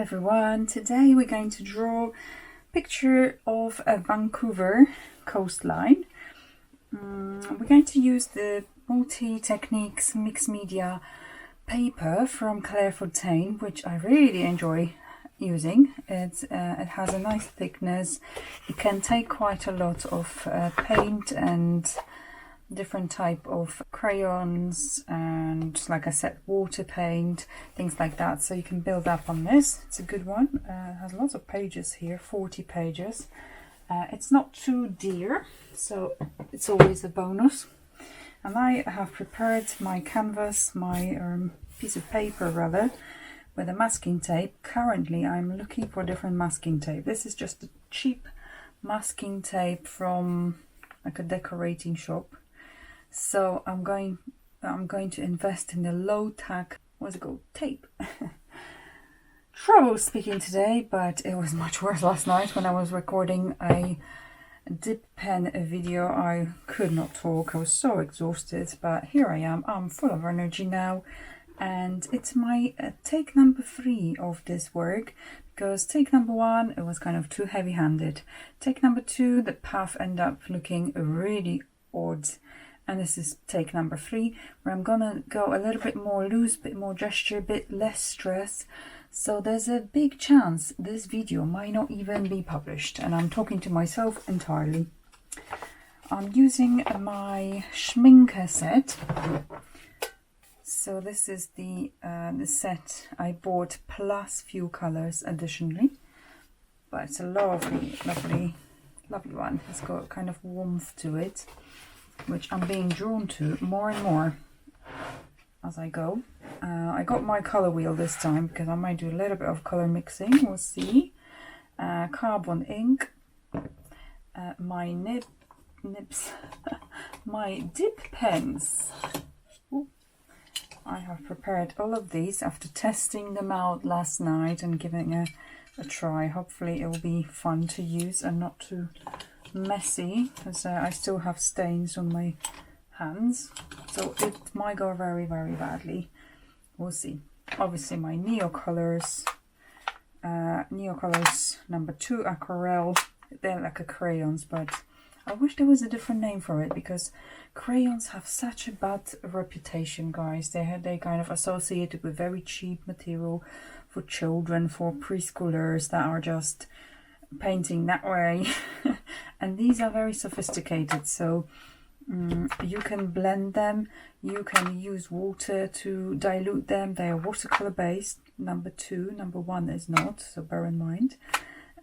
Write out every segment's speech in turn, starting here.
everyone, today we're going to draw a picture of a Vancouver coastline. We're going to use the Multi-Techniques mixed media paper from Clairefontaine, which I really enjoy using. It has a nice thickness. It can take quite a lot of paint and different type of crayons and, like I said, water paint, things like that, so you can build up on this. It's a good one. It has lots of pages here, 40 pages. It's not too dear, so it's always a bonus. And I have prepared my canvas, my piece of paper rather, with a masking tape. Currently I'm looking for different masking tape. This is just a cheap masking tape from like a decorating shop. So I'm going to invest in the low tack, what's it called, tape. Trouble speaking today, but it was much worse last night when I was recording a dip pen video. I could not talk, I was so exhausted, but here I am. I'm full of energy now, and it's my take number 3 of this work, because take number 1, it was kind of too heavy-handed. Take number 2, the path ended up looking really odd. And this is take number 3, where I'm gonna go a little bit more loose, bit more gesture, a bit less stress. So there's a big chance this video might not even be published, and I'm talking to myself entirely. I'm using my Schmincke set. So this is the set I bought plus few colors additionally, but it's a lovely one. It's got kind of warmth to it, which I'm being drawn to more and more as I go. I got my color wheel this time because I might do a little bit of color mixing, we'll see. Carbon ink, my nibs, my dip pens. Ooh. I have prepared all of these after testing them out last night and giving a try. Hopefully it will be fun to use and not too messy, because I still have stains on my hands, so it might go very badly. We'll see. Obviously my Neocolors, Neocolors number 2 aquarelle. They're like a crayons, but I wish there was a different name for it, because crayons have such a bad reputation, guys. They kind of associated with very cheap material for children, for preschoolers that are just painting that way. And these are very sophisticated, so you can blend them, you can use water to dilute them. They are watercolor based, number 2, number 1 is not, so bear in mind.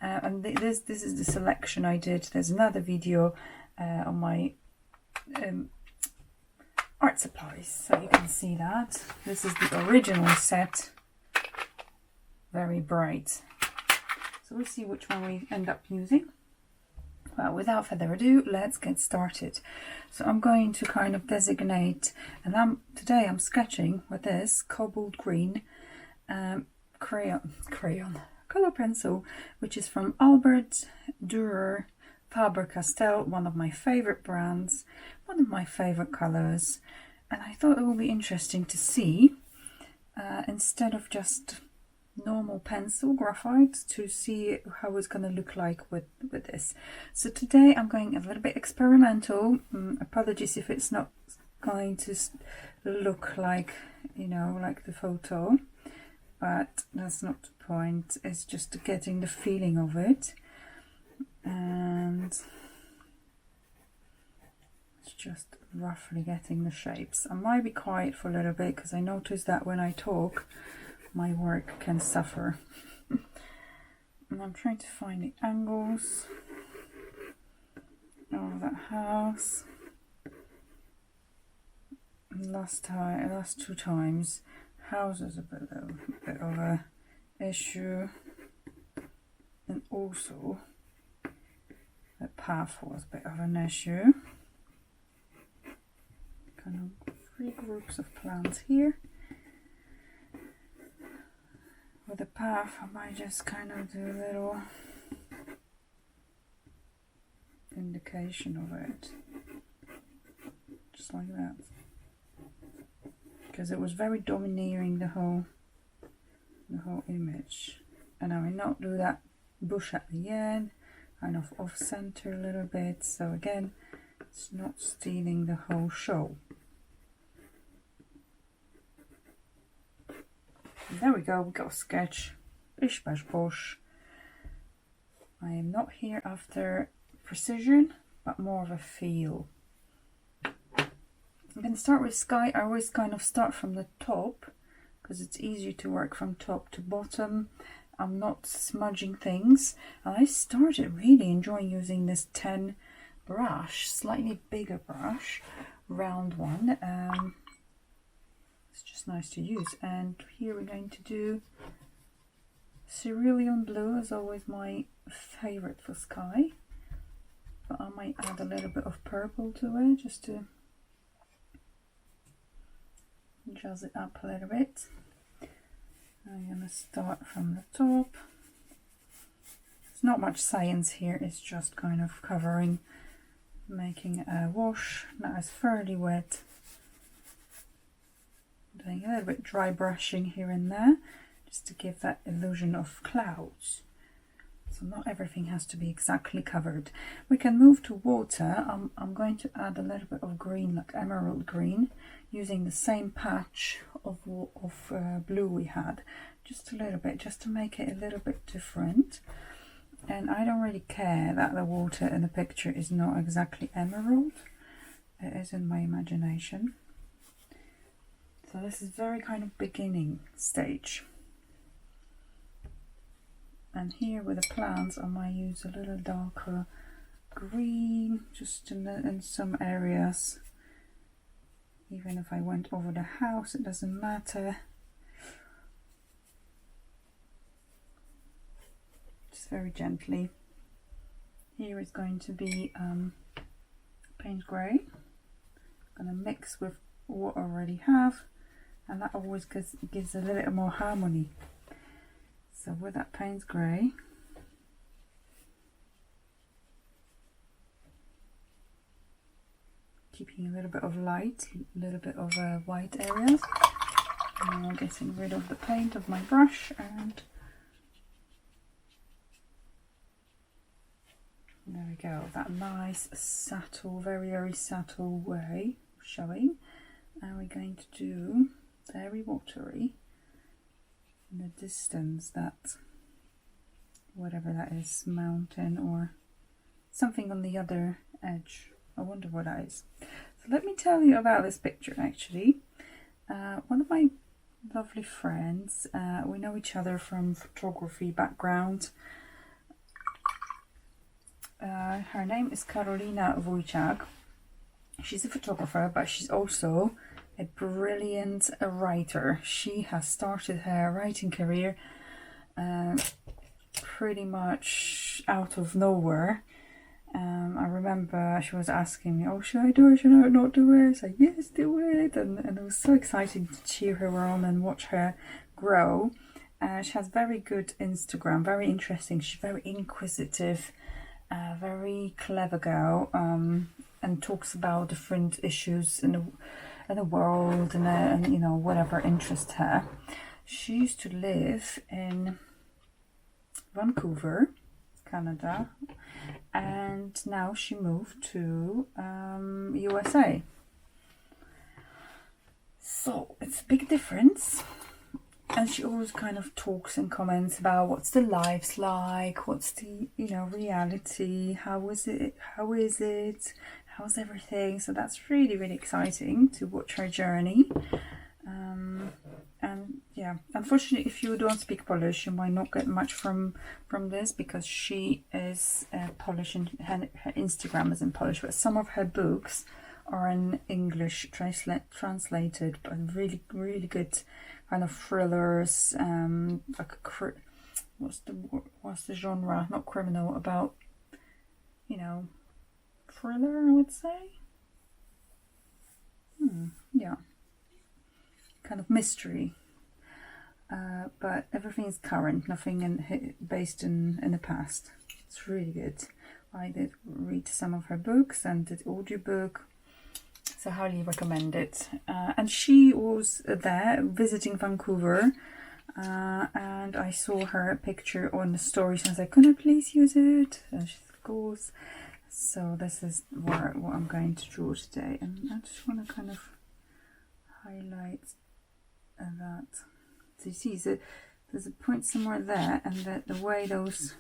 And this is the selection I did. There's another video on my art supplies, so you can see that. This is the original set, very bright. So we'll see which one we end up using. Well, without further ado, let's get started. So I'm going to kind of designate, and today I'm sketching with this cobalt green crayon color pencil, which is from Albert Dürer Faber Castel, one of my favorite brands, one of my favorite colors. And I thought it would be interesting to see, instead of just normal pencil graphite, to see how it's going to look like with this. So today I'm going a little bit experimental. Apologies if it's not going to look like, you know, like the photo, but that's not the point. It's just getting the feeling of it, and it's just roughly getting the shapes. I might be quiet for a little bit because I noticed that when I talk my work can suffer. And I'm trying to find the angles of that house. Last 2 times house is a bit of a issue, and also the path was a bit of an issue. Kind of 3 groups of plants here. With the path, I might just kind of do a little indication of it, just like that, because it was very domineering the whole image. and I will not do that bush at the end, kind of off center a little bit, so again it's not stealing the whole show. There we go, we got a sketch. Bish bash bosh. I am not here after precision, but more of a feel. I'm going to start with sky. I always kind of start from the top because it's easier to work from top to bottom. I'm not smudging things. And I started really enjoying using this 10 brush, slightly bigger brush, round one. It's just nice to use. And here we're going to do cerulean blue, as always my favorite for sky. But I might add a little bit of purple to it just to jazz it up a little bit. I'm going to start from the top. There's not much science here, it's just kind of covering, making a wash. Now it's fairly wet. Doing a little bit dry brushing here and there, just to give that illusion of clouds. So not everything has to be exactly covered. We can move to water. I'm going to add a little bit of green, like emerald green, using the same patch of blue we had. Just a little bit, just to make it a little bit different. And I don't really care that the water in the picture is not exactly emerald. It is in my imagination. So this is very kind of beginning stage. And here with the plants, I might use a little darker green, just in some areas. Even if I went over the house, it doesn't matter. Just very gently. Here is going to be paint grey. I'm going to mix with what I already have, and that always gives a little more harmony. So with that Payne's grey, keeping a little bit of light, a little bit of white areas, and now getting rid of the paint of my brush, and there we go, that nice subtle, very subtle way of showing. And we're going to do very watery in the distance, that whatever that is, mountain or something on the other edge. I wonder what that is. So let me tell you about this picture actually. One of my lovely friends, we know each other from photography background. Her name is Karolina Wojciak. She's a photographer, but she's also a brilliant writer. She has started her writing career pretty much out of nowhere. I remember she was asking me, oh, should I do it, should I not do it? I said, yes, do it. And it was so exciting to cheer her on and watch her grow. She has very good Instagram, very interesting. She's very inquisitive, very clever girl, and talks about different issues in the world and you know, whatever interests her. She used to live in Vancouver, Canada, and now she moved to USA. So it's a big difference, and she always kind of talks and comments about what's the lives like, what's the, you know, reality, how is it, how's everything. So that's really exciting to watch her journey. And yeah, unfortunately, if you don't speak Polish, you might not get much from this, because she is Polish and her Instagram is in Polish, but some of her books are in English translated, but really good kind of thrillers, like what's the genre, not criminal, about, you know, thriller, I would say. Yeah, kind of mystery, but everything is current, nothing based in the past. It's really good. I did read some of her books and did audiobook, so highly recommend it. And she was there visiting Vancouver and I saw her picture on the stories and I was like, can I please use it? And she said, of course. So this is what I'm going to draw today, and I just want to kind of highlight that. So you see, so there's a point somewhere there, and that the way those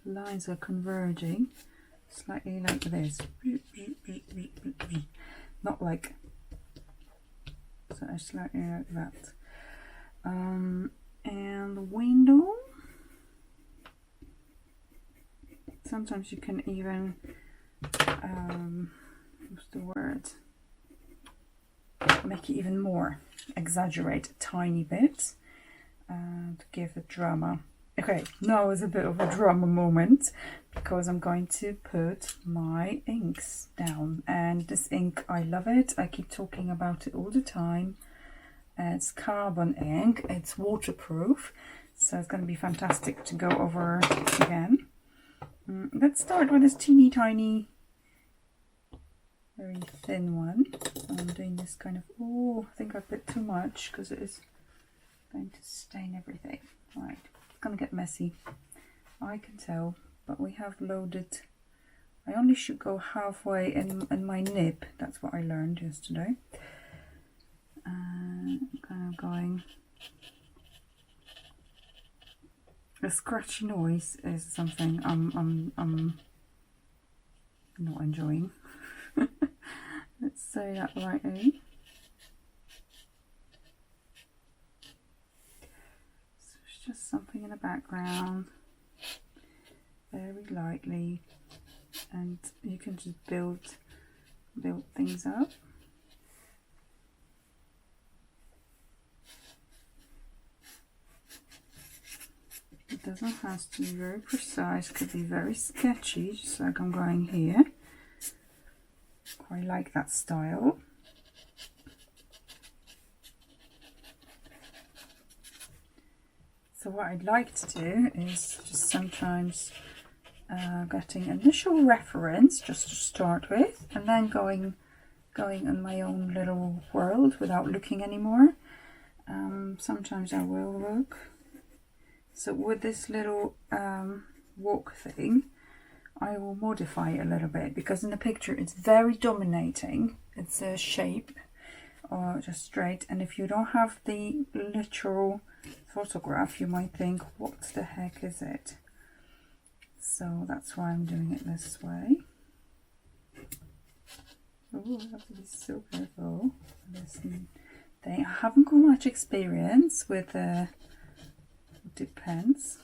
lines are converging slightly like this, not like, so slightly like that. And the window, sometimes you can even what's the word, make it even more, exaggerate a tiny bit to give the drama. Okay, now is a bit of a drama moment because I'm going to put my inks down, and this ink, I love it. I keep talking about it all the time. It's carbon ink, it's waterproof, so it's going to be fantastic to go over again. Let's start with this teeny tiny, very thin one. So I'm doing this kind of, oh, I think I put too much because it is going to stain everything. Right. Gonna get messy, I can tell, but we have loaded. I only should go halfway in my nib. That's what I learned yesterday. Kind of going. The scratchy noise is something I'm not enjoying. Let's say that rightly. Just something in the background, very lightly, and you can just build things up. It doesn't have to be very precise, could be very sketchy, just like I'm going here. Quite like that style. So what I'd like to do is just sometimes getting initial reference just to start with, and then going in my own little world without looking anymore. Sometimes I will look. So with this little walk thing, I will modify it a little bit, because in the picture it's very dominating. It's a shape or just straight, and if you don't have the literal photograph, you might think, what the heck is it? So that's why I'm doing it this way. Oh, I have to be so careful. This thing. I haven't got much experience with dip pens,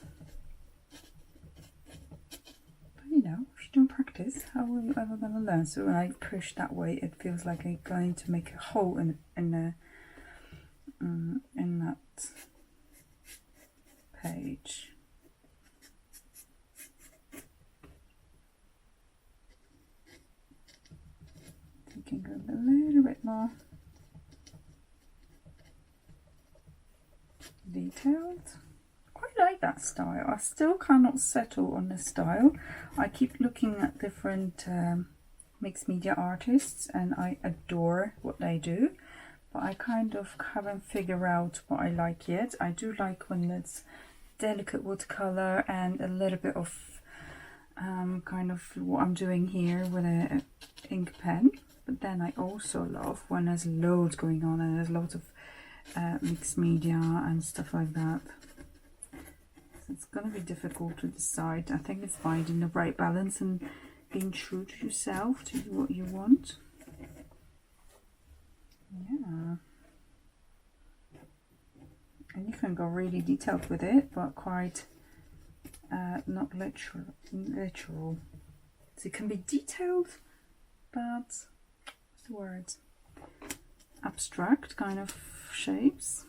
but you know, if you don't practice, how are you ever going to learn? So when I push that way, it feels like I'm going to make a hole in that page. Thinking a little bit more detailed. Quite like that style. I still cannot settle on the style. I keep looking at different mixed media artists, and I adore what they do, but I kind of haven't figured out what I like yet. I do like when it's delicate watercolor and a little bit of kind of what I'm doing here with a ink pen, but then I also love when there's loads going on and there's lots of mixed media and stuff like that. So it's going to be difficult to decide. I think it's finding the right balance and being true to yourself, to what you want. Yeah. And you can go really detailed with it, but quite not literal. So it can be detailed, but what's the word? Abstract kind of shapes.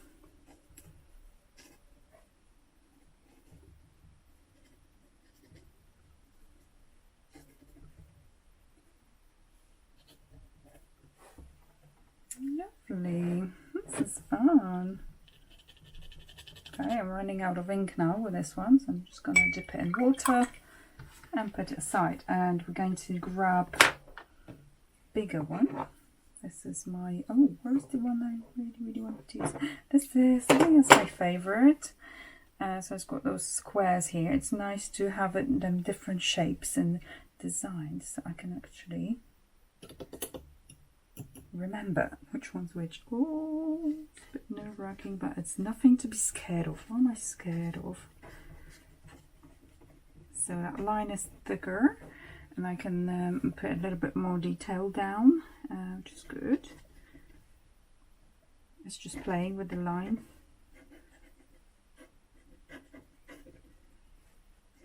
Lovely. This is fun. Okay, I'm running out of ink now with this one, so I'm just going to dip it in water and put it aside. And we're going to grab a bigger one. This is my, oh, where's the one I really want to use? This is, I think it's my favorite. So it's got those squares here. It's nice to have them different shapes and designs, so I can actually remember which one's which. Oh, it's a bit nerve-wracking, but it's nothing to be scared of. What am I scared of? So that line is thicker, and I can put a little bit more detail down, which is good. It's just playing with the line.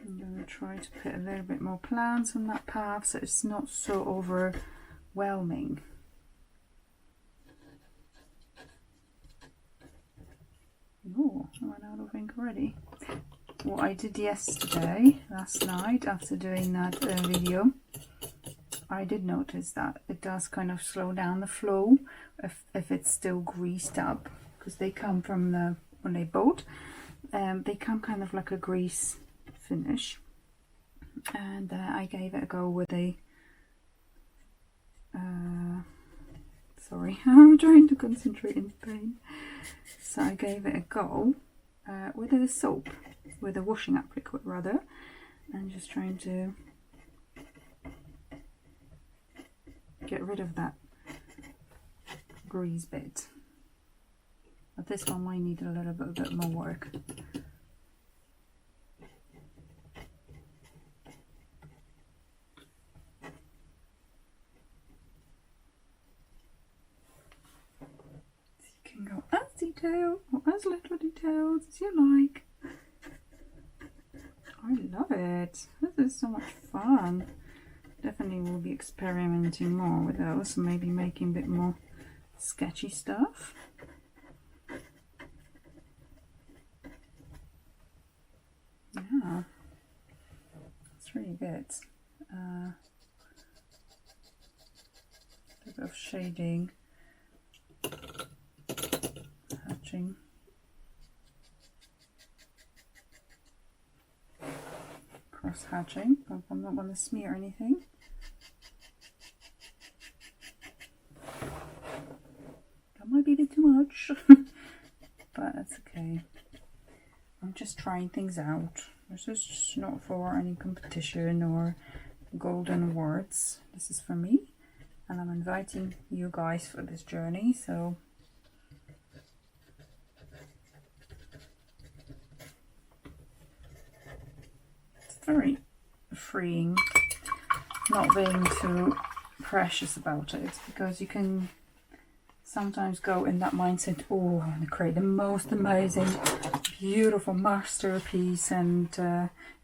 I'm going to try to put a little bit more plants on that path so it's not so overwhelming. Oh, I ran out of ink already. What I did last night, after doing that video, I did notice that it does kind of slow down the flow if it's still greased up, because they come from when they boat, they come kind of like a grease finish. And I gave it a go with a sorry, I'm trying to concentrate in pain. So I gave it a go with a soap, with a washing up liquid rather, and just trying to get rid of that grease bit. But this one might need a bit more work. You can go as detailed or as little detailed as you like. I love it. This is so much fun. Definitely will be experimenting more with those, maybe making a bit more sketchy stuff. Yeah, it's really good. A bit of shading, hatching. Cross hatching, but I'm not going to smear anything. That might be a bit too much, but that's okay. I'm just trying things out. This is not for any competition or golden awards. This is for me, and I'm inviting you guys for this journey. So it's very freeing not being too precious about it, because you can sometimes go in that mindset, oh, I'm going to create the most amazing, beautiful masterpiece, and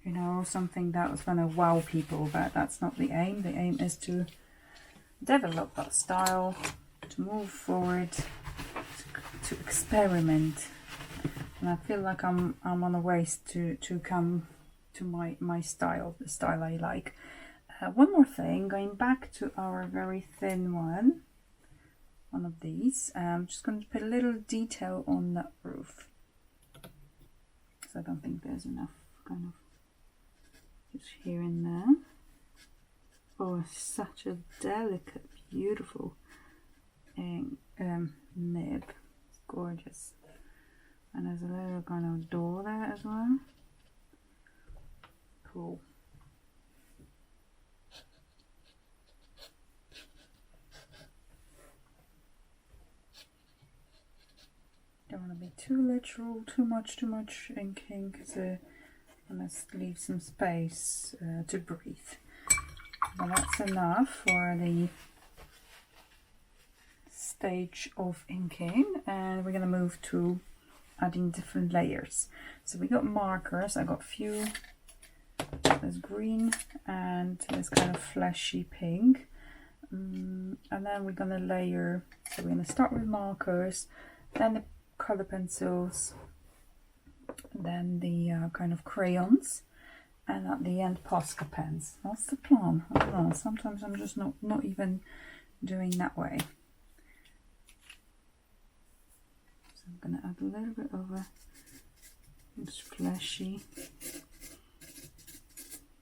you know, something that was going to wow people. But that's not the aim. The aim is to develop that style, to move forward, to experiment. And I feel like I'm on a way to come to my style, the style I like. One more thing, going back to our very thin one of these, I'm just going to put a little detail on that roof, because I don't think there's enough, kind of just here and there. Oh, such a delicate, beautiful nib. It's gorgeous. And there's a little kind of door there as well. Cool. Don't want to be too literal, too much inking, so let's leave some space to breathe. But that's enough for the stage of inking, and we're going to move to adding different layers. So we got markers. I got a few. There's green and there's kind of fleshy pink, and then we're going to layer. So we're going to start with markers, then the color pencils, then the kind of crayons, and at the end Posca pens. That's the plan. I don't know, sometimes I'm just not even doing that way. So I'm going to add a little bit of a fleshy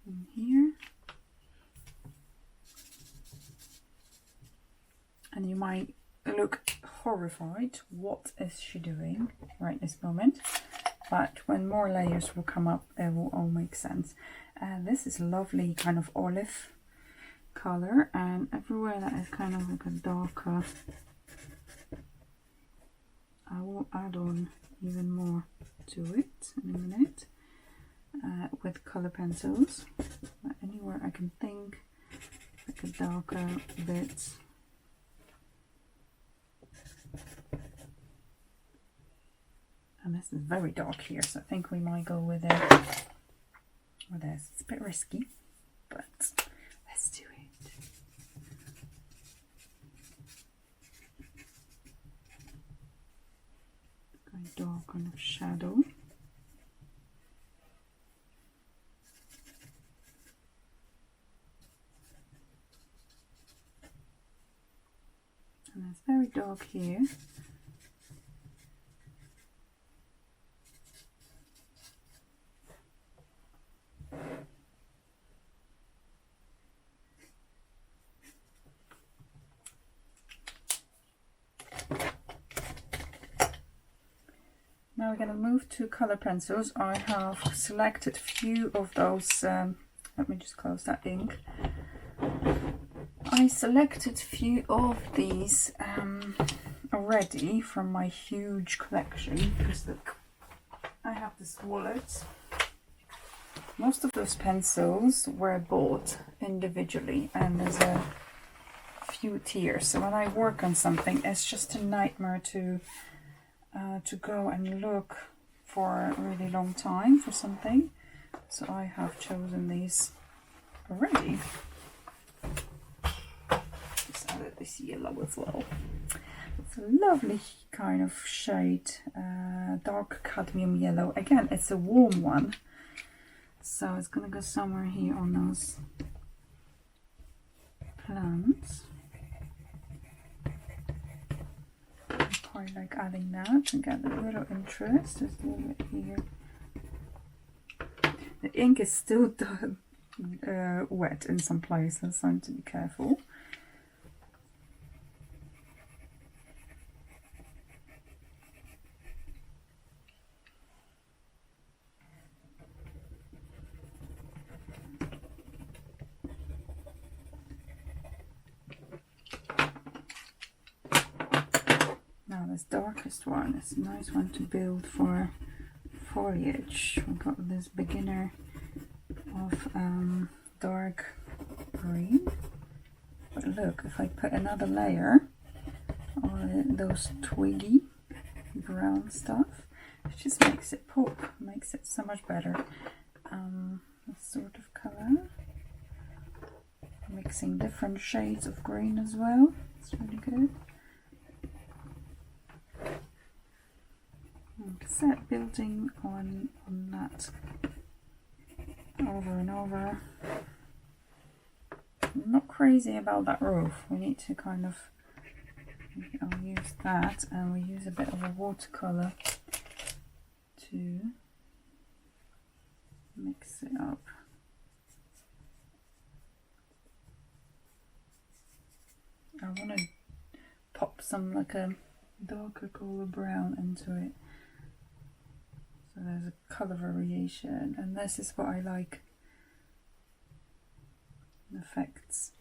in here. And you might look horrified, what is she doing right this moment? But when more layers will come up, it will all make sense. And this is lovely kind of olive color, and everywhere that is kind of like a darker, I will add on even more to it in a minute with color pencils. But anywhere I can think like a darker bit. And this is very dark here, so I think we might go with it. With this. It's a bit risky, but let's do it. Very dark kind of shadow. And it's very dark here. Now we're going to move to color pencils. I have selected a few of those, let me just close that ink. I selected a few of these already from my huge collection, because look, I have this wallet. Most of those pencils were bought individually, and there's a few tiers. So when I work on something, it's just a nightmare to go and look for a really long time for something. So I have chosen these already. Just added this yellow as well. It's a lovely kind of shade, dark cadmium yellow. Again, it's a warm one, so it's gonna go somewhere here on those plants. I like adding that to get a little interest. Just a little bit here. The ink is still wet in some places, so I need to be careful. This darkest one is a nice one to build for foliage. We've got this beginner of dark green, but look, if I put another layer of those twiggy brown stuff, it just makes it pop, makes it so much better. This sort of color, mixing different shades of green as well, it's really good. Set building on that over and over. I'm not crazy about that roof. We need to kind of, I'll use that, and we use a bit of a watercolor to mix it up. I want to pop some like a darker color brown into it. So there's a color variation, and this is what I like. Effects.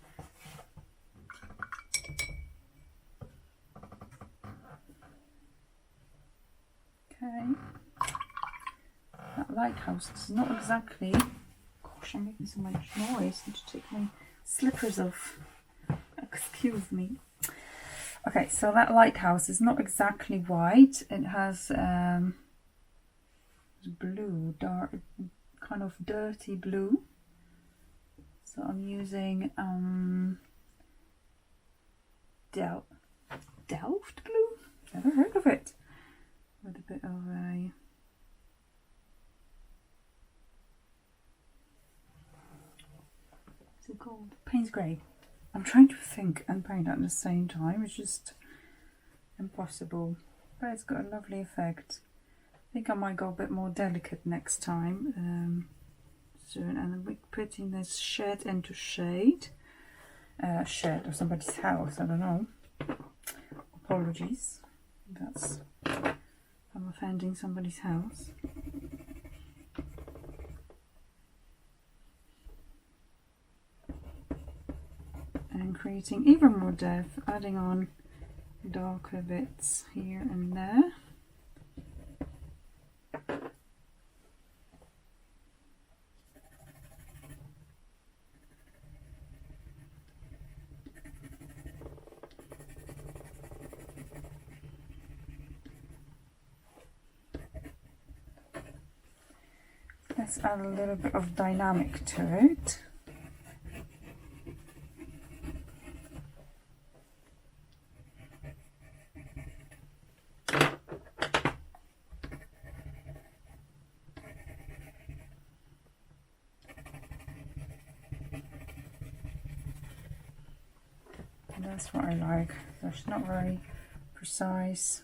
Okay. That lighthouse is not exactly. Gosh, I'm making so much noise. I need to take my slippers off. Excuse me. Okay, so that lighthouse is not exactly white. It has blue, dark, kind of dirty blue. So I'm using Delft blue. Never heard of it. With a bit of a what's it called? Payne's grey. I'm trying to think and paint at the same time. It's just impossible. But it's got a lovely effect. I think I might go a bit more delicate next time. soon, and we're putting this shed into shade. Shed or somebody's house, I don't know. Apologies. That's, I'm offending somebody's house. And creating even more depth, adding on darker bits here and there. Let's add a little bit of dynamic to it. And that's what I like. There's not very precise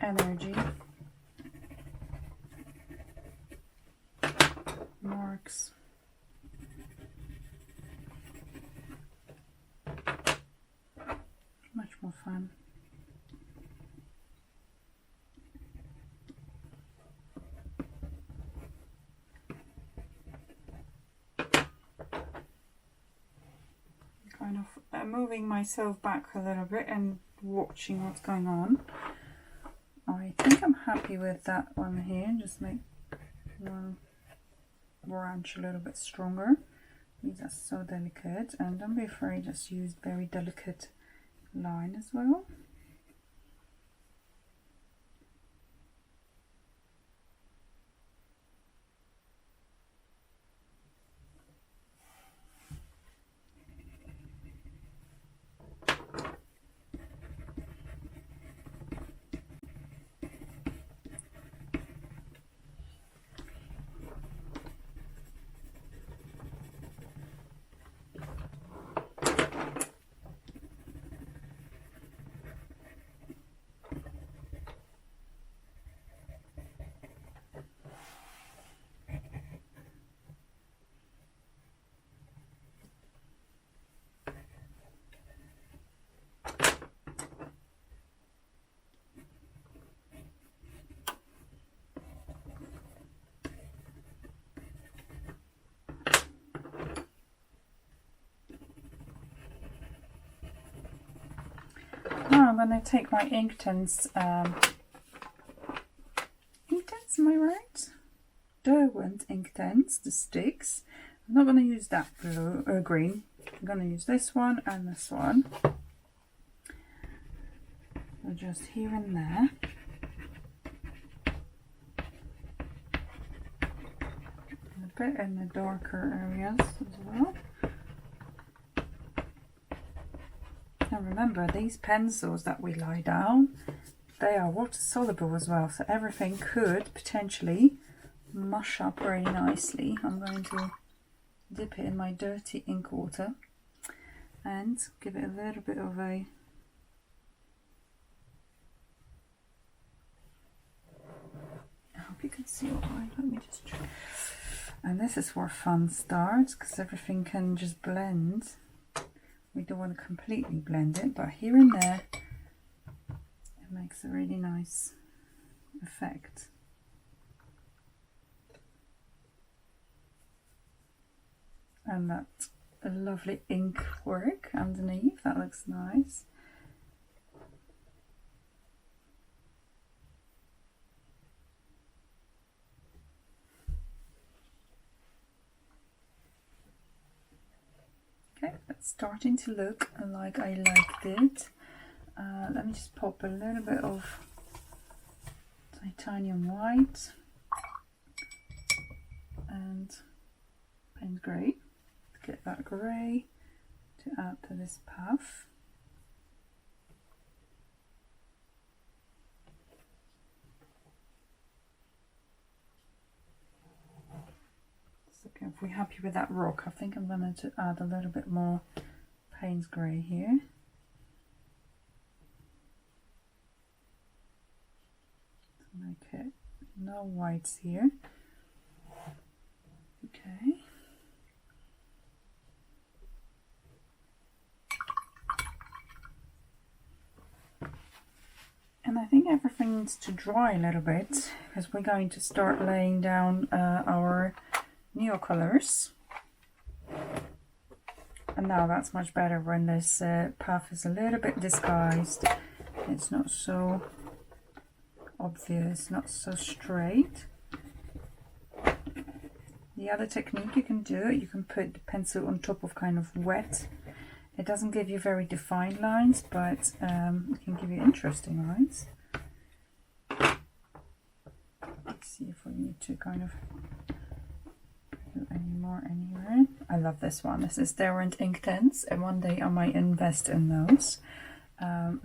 energy. Marks. Much more fun. Kind of moving myself back a little bit and watching what's going on. I think I'm happy with that one here. Just make one branch a little bit stronger. These are so delicate, and don't be afraid, just use very delicate line as well. Now I'm going to take my Inktense, Inktense, am I right? Derwent Inktense, the sticks. I'm not going to use that blue or green. I'm going to use this one and this one. So just here and there. A bit in the darker areas as well. Now remember, these pencils that we lie down, they are water soluble as well, so everything could potentially mush up very nicely. I'm going to dip it in my dirty ink water and give it a little bit of a I hope you can see all right. Let me just try. And this is where fun starts, because everything can just blend. We don't want to completely blend it, but here and there it makes a really nice effect. And that's a lovely ink work underneath, that looks nice. Okay, that's starting to look like I liked it. Let me just pop a little bit of titanium white and paint grey to get that grey to add to this puff. If we're happy with that rock, I think I'm going to add a little bit more Payne's grey here. To make it no whites here. Okay. And I think everything needs to dry a little bit because we're going to start laying down our Neocolors. And now that's much better when this path is a little bit disguised. It's not so obvious, not so straight. The other technique you can do, you can put the pencil on top of kind of wet. It doesn't give you very defined lines, but it can give you interesting lines. Let's see if we need to kind of do any more anywhere. I love this one. This is Derwent Ink Tints, and one day I might invest in those.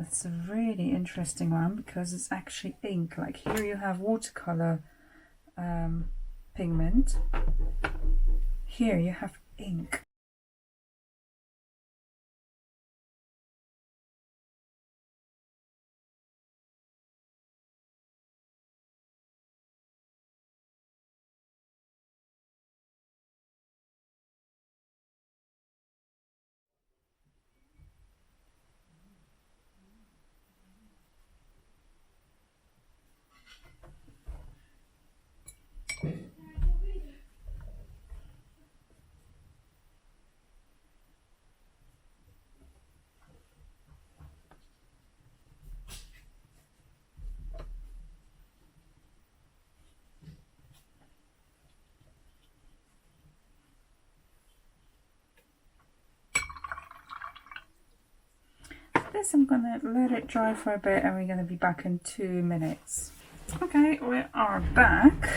It's a really interesting one because it's actually ink. Like here you have watercolor pigment. Here you have ink. This I'm gonna let it dry for a bit and we're gonna be back in 2 minutes. Okay, we are back.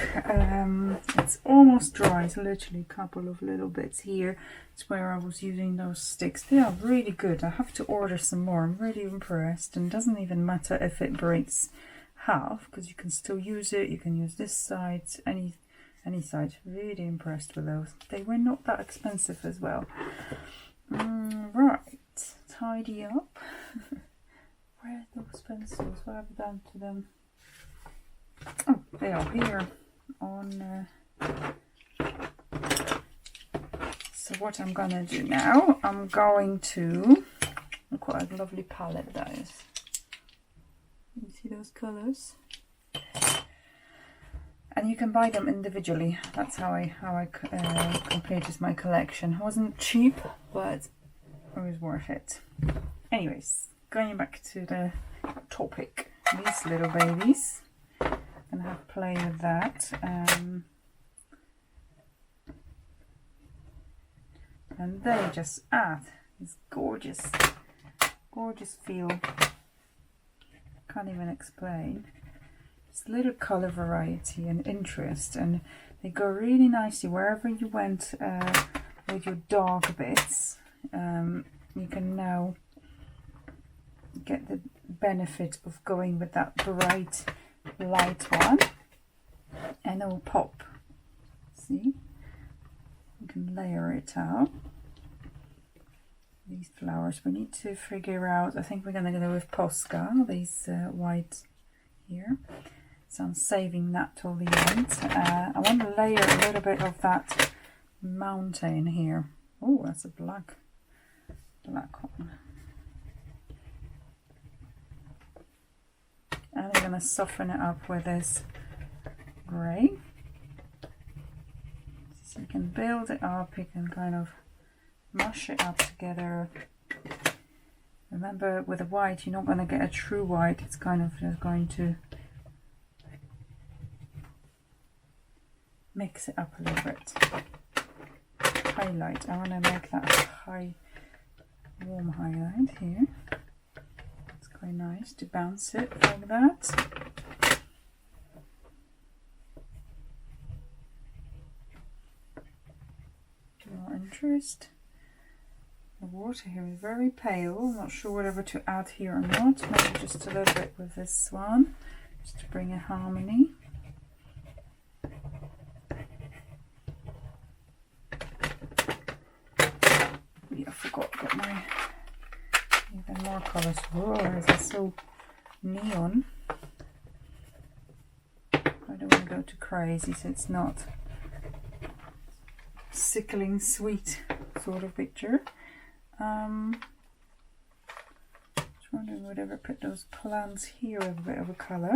It's almost dry. It's literally a couple of little bits here. It's where I was using those sticks. They are really good. I have to order some more. I'm really impressed, and it doesn't even matter if it breaks half because you can still use it. You can use this side, any side. Really impressed with those. They were not that expensive as well. Right, tidy up. Where are those pencils? What have I done to them? Oh, they are here on. So what I'm gonna do now, I'm going to. Look what a lovely palette that is. You see those colours? And you can buy them individually. That's how I completed my collection. It wasn't cheap, but it was worth it. Anyways, going back to the topic, these little babies. I'm gonna have to play with that. And they just add this gorgeous feel. Can't even explain. This little color variety and interest, and they go really nicely wherever you went with your dark bits. You can now get the benefit of going with that bright light one, and it will pop. See, you can layer it out. These flowers we need to figure out. I think we're gonna go with Posca, these white here, so I'm saving that till the end. I want to layer a little bit of that mountain here. Oh, that's a black one. And I'm going to soften it up with this grey. So you can build it up, you can kind of mush it up together. Remember, with the white, you're not going to get a true white, it's kind of just going to mix it up a little bit. Highlight, I want to make that high, warm highlight here. It's quite nice to bounce it like that. More interest. The water here is very pale. I'm not sure whether to add here or not. Maybe just a little bit with this one, just to bring a harmony. I forgot, got my even more colours. Whoa, this is so neon. I don't want to go too crazy, so it's not sickling sweet sort of picture. Just wondering would I ever put those plants here with a bit of a colour.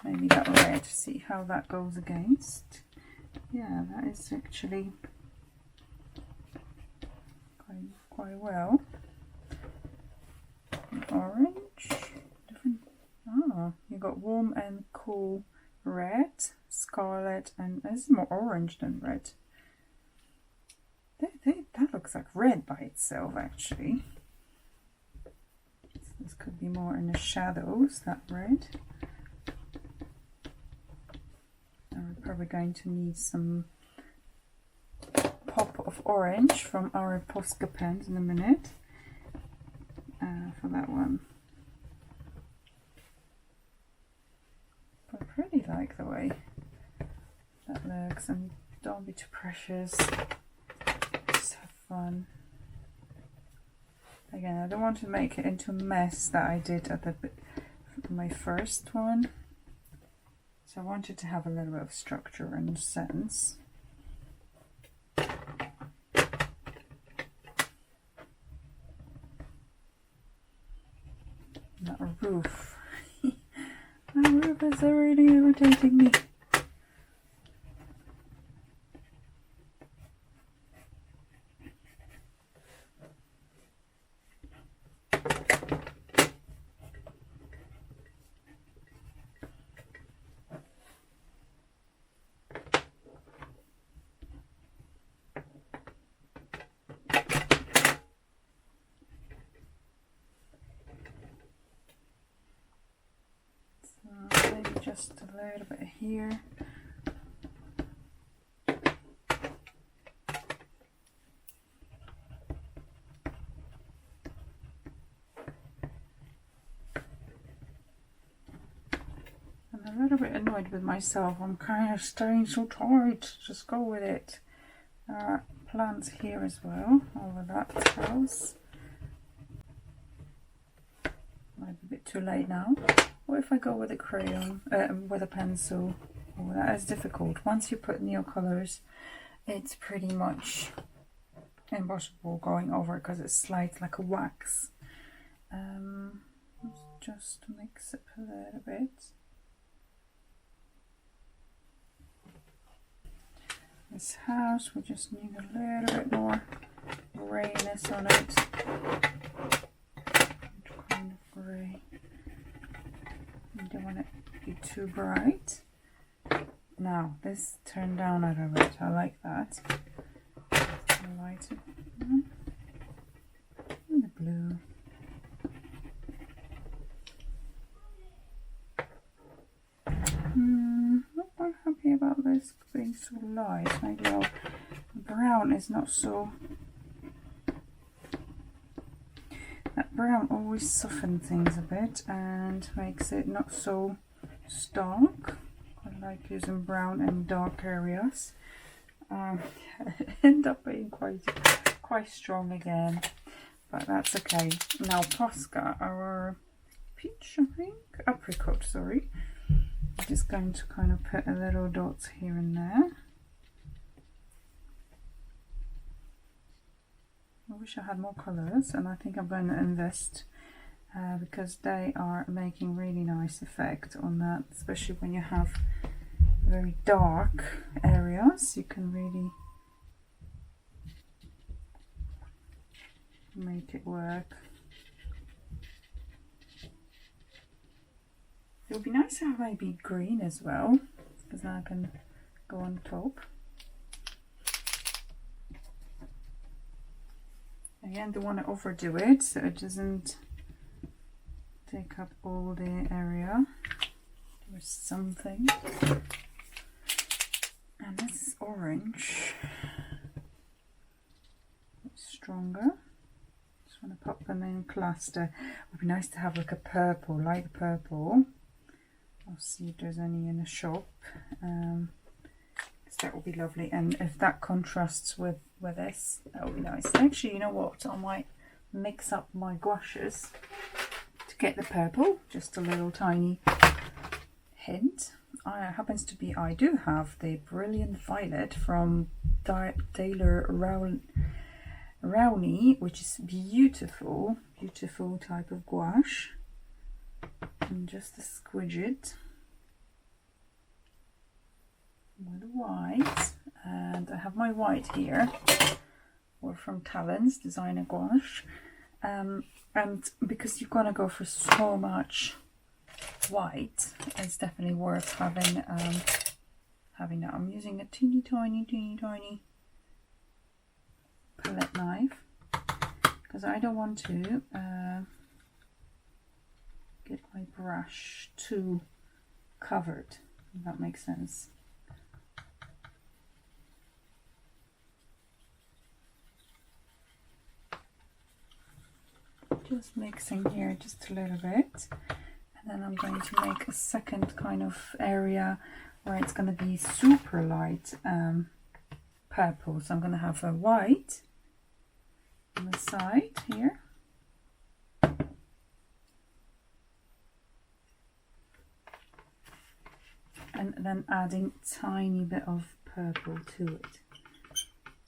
Maybe that red, see how that goes against. Yeah, that is actually quite well. Orange, different. Oh, you got warm and cool red, scarlet, and this is more orange than red. That looks like red by itself, actually. So this could be more in the shadows, that red. And we're probably going to need some pop of orange from our Posca pens in a minute for that one. But I really like the way that looks, and don't be too precious. Just have fun. Again, I don't want to make it into a mess that I did at my first one. So I wanted to have a little bit of structure and sense. That roof. That roof is already irritating me. Maybe just a little bit here. I'm a little bit annoyed with myself. I'm kind of staying so tight. Just go with it. Plants here as well, over that house. Might be a bit too late now. What if I go with a crayon, with a pencil? Oh, that is difficult. Once you put Neocolors, it's pretty much impossible going over it because it slides like a wax. Let's just mix it a little bit. This house, we just need a little bit more grayness on it. Which kind of grey? You don't want it to be too bright. Now, this turned down a little bit. I like that. Light it. And the blue. Not quite happy about this being so light. Maybe the brown is not so. That brown always softens things a bit and makes it not so stark. I like using brown in dark areas. End up being quite strong again, but that's okay. Now Posca, our peach, I think, apricot, sorry. I'm just going to kind of put a little dots here and there. I wish I had more colours, and I think I'm going to invest because they are making really nice effect on that, especially when you have very dark areas. You can really make it work. It would be nice to have maybe green as well, because now I can go on top. Again, don't want to overdo it so it doesn't take up all the area. There's something. And this is orange. It's stronger. Just want to pop them in cluster. It would be nice to have like a purple, light purple. I'll see if there's any in the shop. That will be lovely, and if that contrasts with this, that would be nice. Actually, you know what, I might mix up my gouaches to get the purple, just a little tiny hint happens to be I do have the Brilliant Violet from Taylor Rowney, which is beautiful, beautiful type of gouache, and just a squidget with white. And I have my white here, or from Talon's Designer Gouache, and because you're gonna go for so much white, it's definitely worth having having that. I'm using a teeny tiny palette knife because I don't want to get my brush too covered, if that makes sense. Just mixing here just a little bit, and then I'm going to make a second kind of area where it's going to be super light purple. So I'm going to have a white on the side here, and then adding tiny bit of purple to it.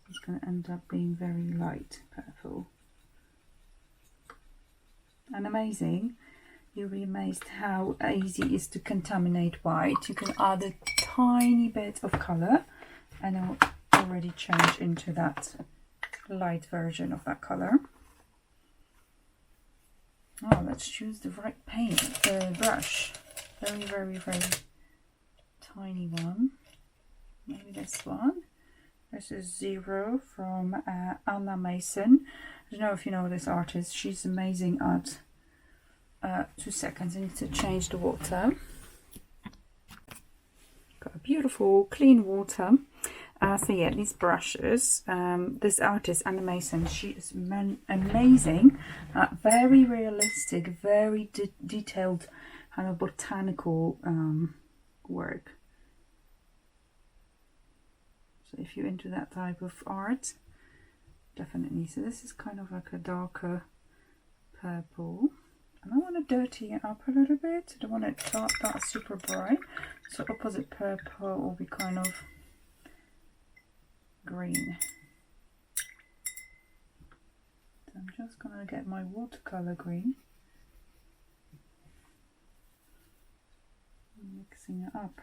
It's going to end up being very light purple. And amazing, you'll be amazed how easy it is to contaminate white. You can add a tiny bit of color and it will already change into that light version of that color. Oh, let's choose the right paint, brush. Very tiny one. Maybe this one. This is Zero from Anna Mason. I don't know if you know this artist. She's amazing at 2 seconds. I need to change the water. Got a beautiful clean water. So yeah, these brushes. This artist Anna Mason, she is amazing at very realistic, very detailed kind of botanical work. So if you're into that type of art, definitely. So this is kind of like a darker purple, and I want to dirty it up a little bit. I don't want it that super bright. So opposite purple will be kind of green. So I'm just gonna get my watercolor green, mixing it up.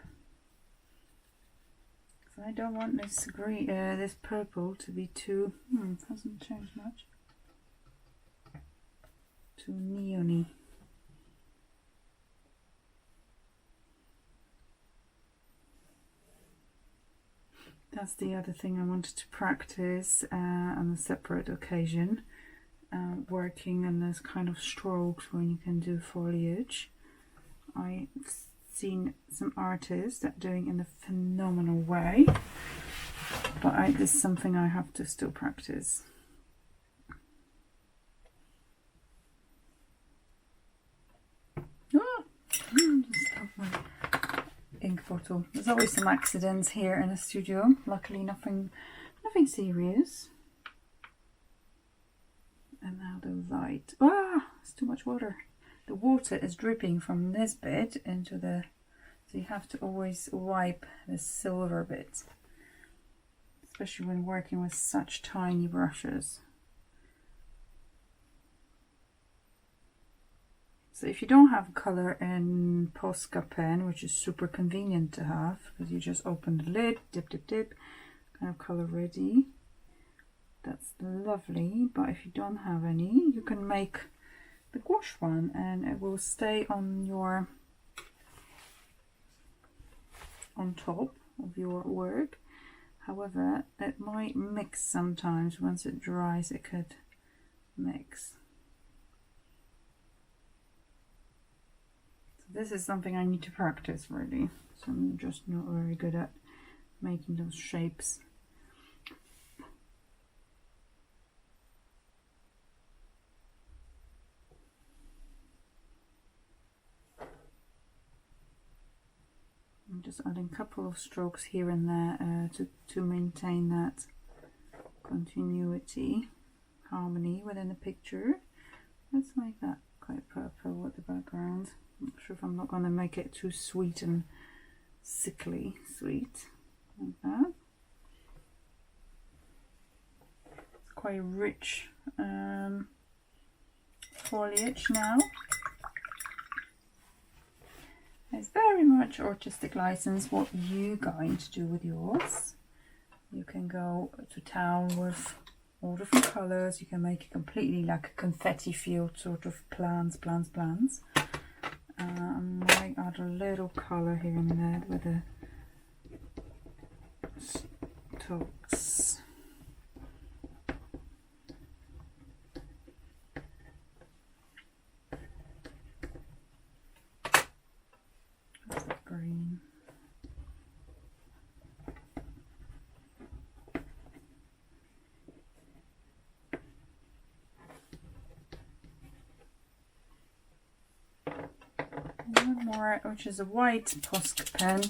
So I don't want this green, this purple to be too, hasn't changed much, too neon-y. That's the other thing I wanted to practice on a separate occasion, working on those kind of strokes when you can do foliage. I've seen some artists that are doing in a phenomenal way, but this is something I have to still practice. Just have my ink bottle. There's always some accidents here in the studio. Luckily nothing serious. And now the light. It's too much water. The water is dripping from this bit into the, so you have to always wipe the silver bits, especially when working with such tiny brushes. So if you don't have color in Posca pen, which is super convenient to have, because you just open the lid, dip, kind of color ready. That's lovely. But if you don't have any, you can make the gouache one, and it will stay on top of your work. However, it might mix sometimes. Once it dries, it could mix. So this is something I need to practice really. So I'm just not very good at making those shapes. I'm just adding a couple of strokes here and there to maintain that continuity, harmony within the picture. Let's make that quite purple with the background. I'm not sure if I'm not going to make it too sweet and sickly sweet, like that. It's quite rich foliage now. It's very much artistic license what you're going to do with yours. You can go to town with all different colors. You can make it completely like a confetti field sort of plans. I might add a little color here and there with the stalks. That's the green. One more, which is a white Posca pen.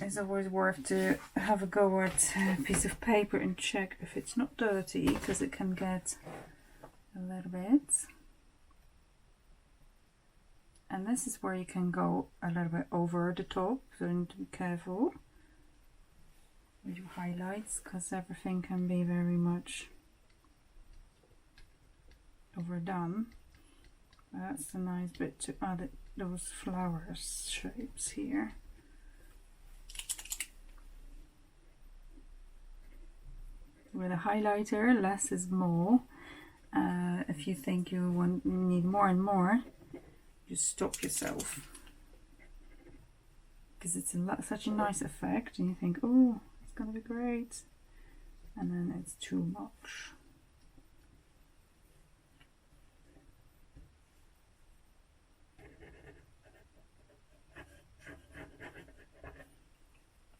It's always worth to have a go at a piece of paper and check if it's not dirty, because it can get a little bit. And this is where you can go a little bit over the top, so you need to be careful with your highlights, because everything can be very much overdone. That's a nice bit to add those flowers shapes here. With a highlighter, less is more. If you think you need more and more, just stop yourself, because it's such a nice effect, and you think, oh, it's gonna be great, and then it's too much.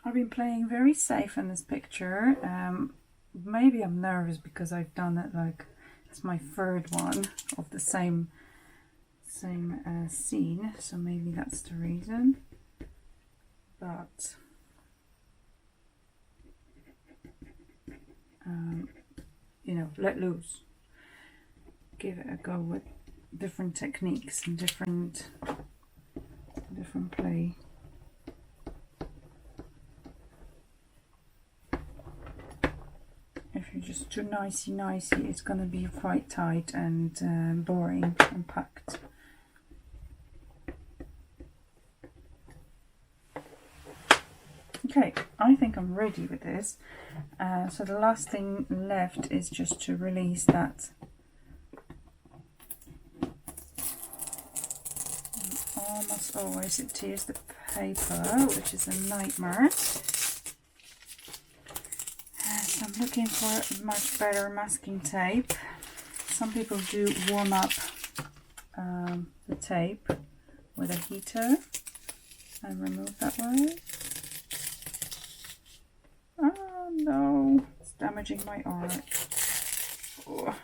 I've been playing very safe in this picture. Maybe I'm nervous because I've done it like it's my third one of the same scene, so maybe that's the reason. But you know, let loose. Give it a go with different techniques and different play. If you're just too nicey, it's gonna be quite tight and boring and packed. Okay, I think I'm ready with this. So the last thing left is just to release that. And almost always it tears the paper, which is a nightmare. So I'm looking for much better masking tape. Some people do warm up the tape with a heater and remove that way. Oh no, it's damaging my art. Oh.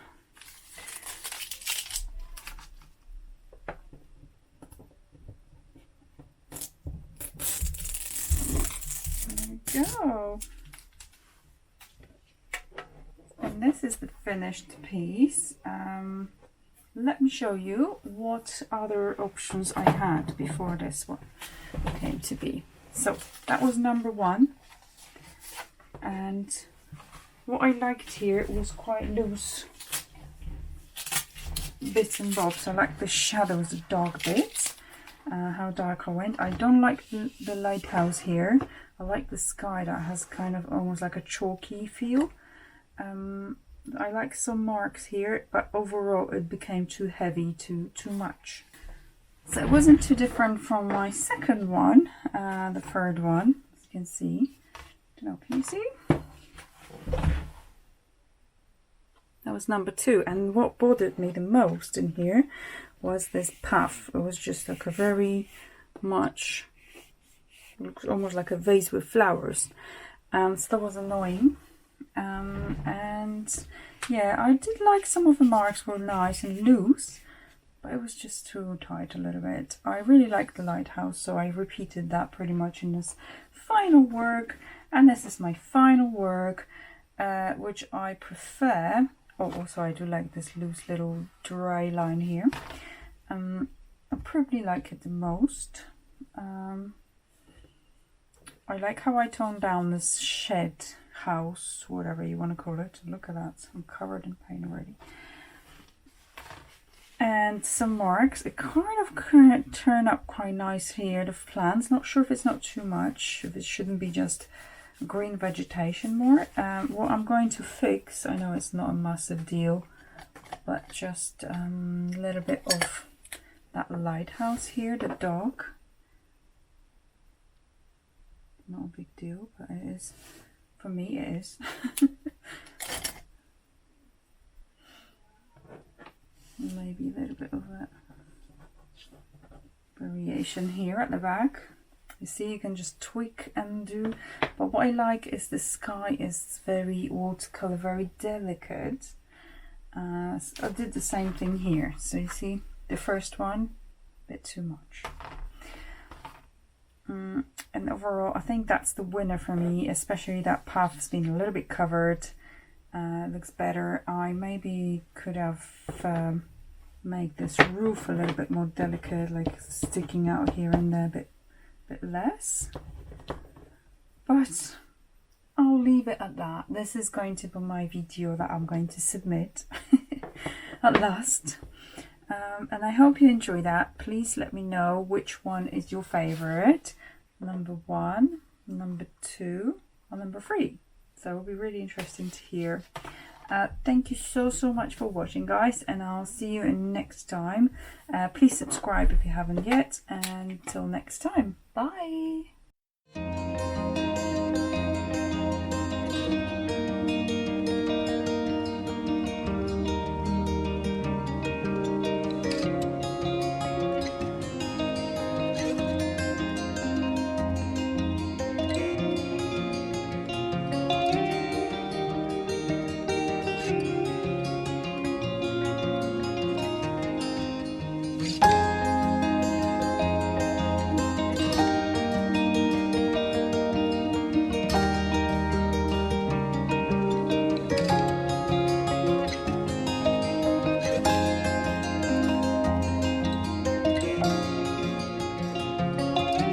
There we go. And this is the finished piece. Let me show you what other options I had before this one came to be. So that was number one. And what I liked here was quite loose bits and bobs. I like the shadows, the dark bits, how dark I went. I don't like the lighthouse here. I like the sky that has kind of almost like a chalky feel. I like some marks here, but overall it became too heavy, too much. So it wasn't too different from my second one, the third one, as you can see. I don't know, can you see? That was number two, and what bothered me the most in here was this puff. It was just like a very much, looks almost like a vase with flowers. So that was annoying. And yeah, I did like some of the marks were nice and loose, but it was just too tight a little bit. I really liked the lighthouse, so I repeated that pretty much in this final work. And this is my final work, which I prefer. Oh, also I do like this loose little dry line here. I probably like it the most. I like how I toned down this shed house, whatever you want to call it. Look at that, I'm covered in paint already. And some marks. It kind of turn up quite nice here, the plants. Not sure if it's not too much, if it shouldn't be just green vegetation more. What I'm going to fix, I know it's not a massive deal, but just a little bit of that lighthouse here, the dog. Not a big deal, but it is, for me it is. Maybe a little bit of that variation here at the back. You see, you can just tweak and do, but what I like is the sky is very watercolor, very delicate. So I did the same thing here. So you see, the first one, a bit too much. And overall, I think that's the winner for me, especially that path's been a little bit covered. Looks better. I maybe could have made this roof a little bit more delicate, like sticking out here and there a bit less. But I'll leave it at that. This is going to be my video that I'm going to submit at last. And I hope you enjoy that. Please let me know which one is your favorite. Number 1, number 2, or number 3. So it'll be really interesting to hear. Thank you so much for watching, guys, and I'll see you next time. Please subscribe if you haven't yet, and until next time, bye.